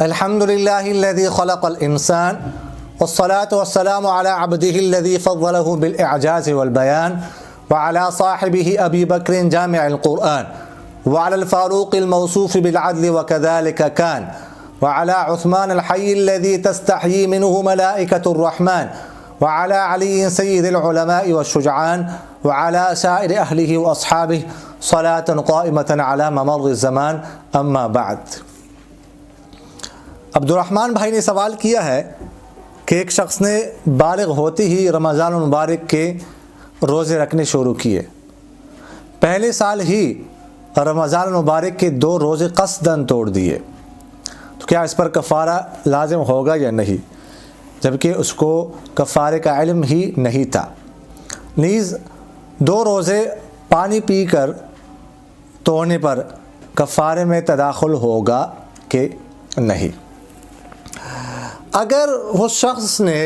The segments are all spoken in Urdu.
الحمد للہ الذی خلق الانسان والصلاة والسلام على عبده الذي فضله بالإعجاز والبيان وعلى صاحبه أبي بكر جامع القرآن وعلى الفاروق الموصوف بالعدل وكذلك كان وعلى عثمان الحي الذي تستحيي منه ملائكة الرحمن وعلى علي سيد العلماء والشجعان وعلى سائر أهله وأصحابه صلاة قائمة على ممر الزمان أما بعد۔ عبد الرحمن بھائی نے سوال کیا ہے کہ ایک شخص نے بالغ ہوتے ہی رمضان المبارک کے روزے رکھنے شروع کیے، پہلے سال ہی رمضان المبارک کے 2 روزے قصداً توڑ دیے، تو کیا اس پر کفارہ لازم ہوگا یا نہیں، جبکہ اس کو کفارے کا علم ہی نہیں تھا؟ نیز 2 روزے پانی پی کر توڑنے پر کفارے میں تداخل ہوگا کہ نہیں؟ اگر وہ شخص نے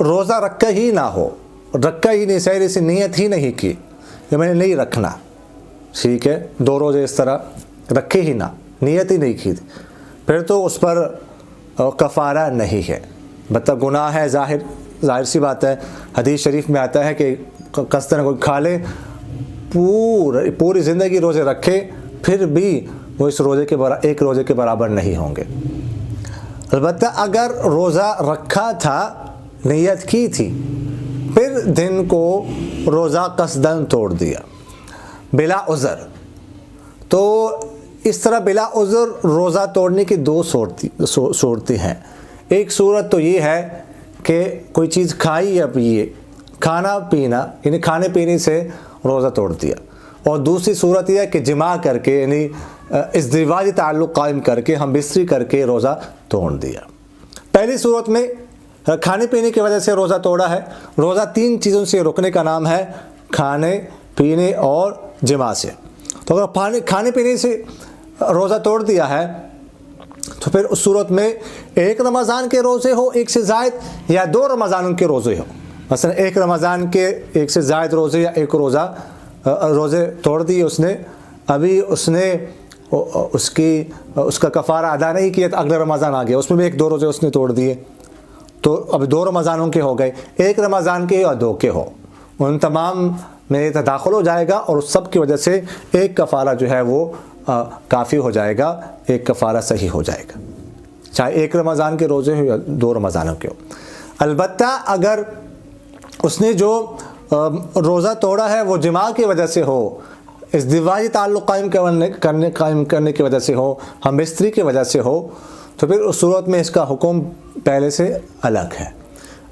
روزہ رکھا ہی نہ ہو، رکھا ہی نہیں، صحیح سے نیت ہی نہیں کی کہ میں نے نہیں رکھنا، ٹھیک ہے، 2 روزے اس طرح رکھے ہی نہ، نیت ہی نہیں کی، پھر تو اس پر کفارہ نہیں ہے، بتا گناہ ہے، ظاہر سی بات ہے۔ حدیث شریف میں آتا ہے کہ قصداً کوئی کھا لے، پوری زندگی روزے رکھے، پھر بھی وہ اس روزے کے ایک روزے کے برابر نہیں ہوں گے۔ البتہ اگر روزہ رکھا تھا، نیت کی تھی، پھر دن کو روزہ قصداً توڑ دیا بلا عذر، تو اس طرح بلا عذر روزہ توڑنے کی 2 صورتیں ہیں۔ ایک صورت تو یہ ہے کہ کوئی چیز کھائی یا پیے، کھانا پینا یعنی کھانے پینے سے روزہ توڑ دیا، اور دوسری صورت یہ ہے کہ جماع کر کے یعنی ازدواجی تعلق قائم کر کے ہم بستری کر کے روزہ توڑ دیا۔ پہلی صورت میں کھانے پینے کی وجہ سے روزہ توڑا ہے۔ روزہ 3 چیزوں سے رکنے کا نام ہے، کھانے پینے اور جماع سے۔ تو اگر کھانے پینے سے روزہ توڑ دیا ہے تو پھر اس صورت میں 1 رمضان کے روزے ہو 1 سے زائد، یا 2 رمضانوں کے روزے ہو، مثلا 1 رمضان کے 1 سے زائد روزے یا 1 روزے توڑ دیے اس نے، ابھی اس نے اس کا کفارہ ادا نہیں کیا، تو اگلے رمضان آ گیا، اس میں بھی 1-2 روزے اس نے توڑ دیے، تو اب 2 رمضانوں کے ہو گئے، 1 رمضان کے یا 2 کے ہو، ان تمام میں تداخل ہو جائے گا، اور اس سب کی وجہ سے ایک کفارہ جو ہے وہ کافی ہو جائے گا، ایک کفارہ صحیح ہو جائے گا، چاہے 1 رمضان کے روزے ہو یا 2 رمضانوں کے ہو۔ البتہ اگر اس نے جو روزہ توڑا ہے وہ جماع کی وجہ سے ہو، ازدواجی تعلق قائم کرنے کی وجہ سے ہو، ہم بستری کی وجہ سے ہو، تو پھر اس صورت میں اس کا حکم پہلے سے الگ ہے۔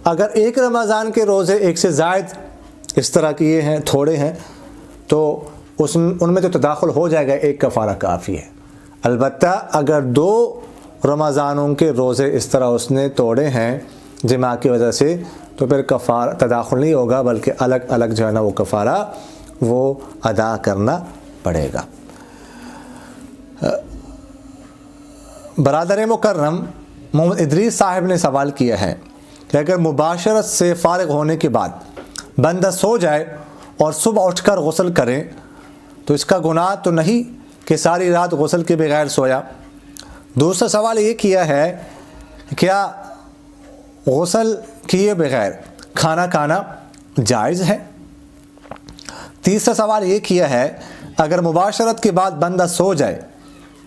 اگر 1 رمضان کے روزے 1 سے زائد اس طرح کیے ہیں، تھوڑے ہیں، تو ان میں تو تداخل ہو جائے گا، ایک کفارہ کافی ہے۔ البتہ اگر 2 رمضانوں کے روزے اس طرح اس نے توڑے ہیں جماع کی وجہ سے، تو پھر کفارہ تداخل نہیں ہوگا، بلکہ الگ الگ جو ہے نا وہ کفارہ وہ ادا کرنا پڑے گا۔ برادر مکرم محمد ادریس صاحب نے سوال کیا ہے کہ اگر مباشرت سے فارغ ہونے کے بعد بندہ سو جائے اور صبح اٹھ کر غسل کرے تو اس کا گناہ تو نہیں کہ ساری رات غسل کے بغیر سویا؟ دوسرا سوال یہ کیا ہے کیا غسل کیے بغیر کھانا کھانا جائز ہے؟ تیسرا سوال یہ کیا ہے اگر مباشرت کے بعد بندہ سو جائے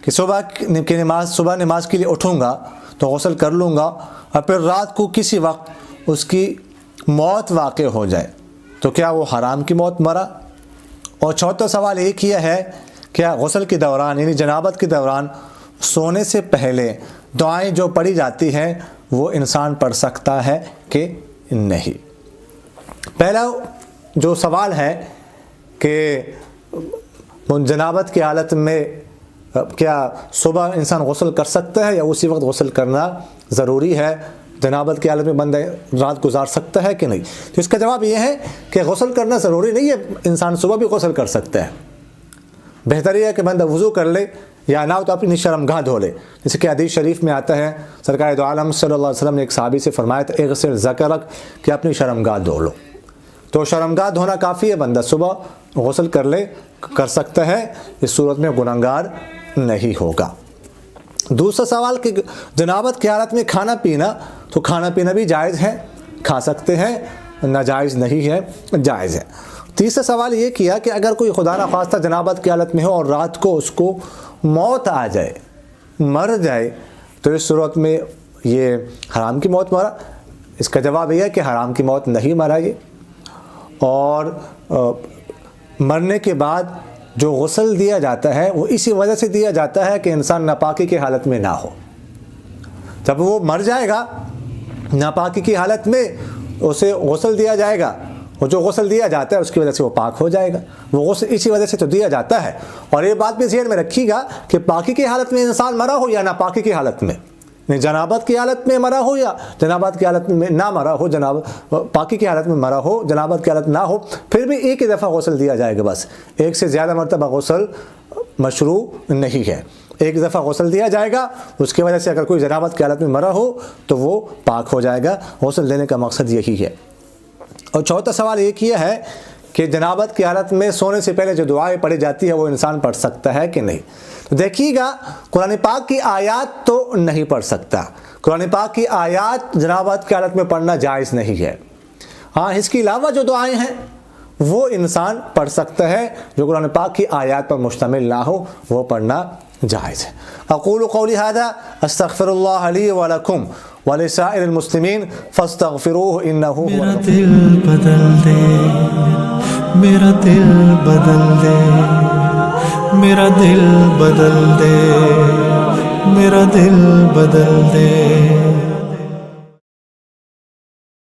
کہ صبح نماز کے لیے اٹھوں گا تو غسل کر لوں گا، اور پھر رات کو کسی وقت اس کی موت واقع ہو جائے تو کیا وہ حرام کی موت مرا؟ اور چوتھا سوال یہ کیا ہے کیا غسل کے دوران یعنی جنابت کے دوران سونے سے پہلے دعائیں جو پڑھی جاتی ہیں وہ انسان پڑھ سکتا ہے کہ نہیں؟ پہلا جو سوال ہے کہ جنابت کی حالت میں کیا صبح انسان غسل کر سکتا ہے یا اسی وقت غسل کرنا ضروری ہے؟ جنابت کی حالت میں بندہ رات گزار سکتا ہے کہ نہیں؟ تو اس کا جواب یہ ہے کہ غسل کرنا ضروری نہیں ہے، انسان صبح بھی غسل کر سکتا ہے۔ بہتر یہ ہے کہ بندہ وضو کر لے، یا نہ ہو تو اپنی شرمگاہ دھو لے، جیسے کہ حدیث شریف میں آتا ہے سرکار دو عالم صلی اللہ علیہ وسلم نے ایک صحابی سے فرمایا تھا اغسل ذکرک، کہ اپنی شرمگاہ دھو لو، تو شرمگاہ دھونا کافی ہے، بندہ صبح غسل کر سکتا ہے، اس صورت میں گنہگار نہیں ہوگا۔ دوسرا سوال کہ جنابت کی حالت میں کھانا پینا، تو کھانا پینا بھی جائز ہے، کھا سکتے ہیں، ناجائز نہیں ہے، جائز ہے۔ تیسرا سوال یہ کیا کہ اگر کوئی خدا نخواستہ جنابت کی حالت میں ہو اور رات کو اس کو موت آ جائے، مر جائے، تو اس صورت میں یہ حرام کی موت مرا؟ اس کا جواب یہ ہے کہ حرام کی موت نہیں مرا یہ، اور مرنے کے بعد جو غسل دیا جاتا ہے وہ اسی وجہ سے دیا جاتا ہے کہ انسان ناپاکی کی حالت میں نہ ہو۔ جب وہ مر جائے گا ناپاکی کی حالت میں، اسے غسل دیا جائے گا، وہ جو غسل دیا جاتا ہے اس کی وجہ سے وہ پاک ہو جائے گا، وہ غسل اسی وجہ سے تو دیا جاتا ہے۔ اور یہ بات بھی ذہن میں رکھیے گا کہ پاکی کی حالت میں انسان مرا ہو یا ناپاکی کی حالت میں، جنابت کی حالت میں مرا ہو یا جنابت کی حالت میں نہ مرا ہو، پاکی کی حالت میں مرا ہو، جنابت کی حالت نہ ہو، پھر بھی ایک ہی دفعہ غسل دیا جائے گا، بس ایک سے زیادہ مرتبہ غسل مشروع نہیں ہے، ایک دفعہ غسل دیا جائے گا، اس کی وجہ سے اگر کوئی جنابت کی حالت میں مرا ہو تو وہ پاک ہو جائے گا۔ غسل دینے کا مقصد یہی ہے۔ اور چوتھا سوال یہ کیا ہے کہ جنابت کی حالت میں سونے سے پہلے جو دعائیں پڑھی جاتی ہے وہ انسان پڑھ سکتا ہے کہ نہیں؟ تو دیکھیے گا، قرآن پاک کی آیات تو نہیں پڑھ سکتا، قرآن پاک کی آیات جنابت کی حالت میں پڑھنا جائز نہیں ہے۔ ہاں، اس کے علاوہ جو دعائیں ہیں وہ انسان پڑھ سکتا ہے، جو قرآن پاک کی آیات پر مشتمل نہ ہو وہ پڑھنا جائز ہے۔ اقول قولی ھذا استغفر اللہ لی ولکم ولسائر المسلمین فاستغفروہ انہ هو میرا دل بدل دے، میرا دل بدل دے، میرا دل بدل دے، میرا دل بدل دے۔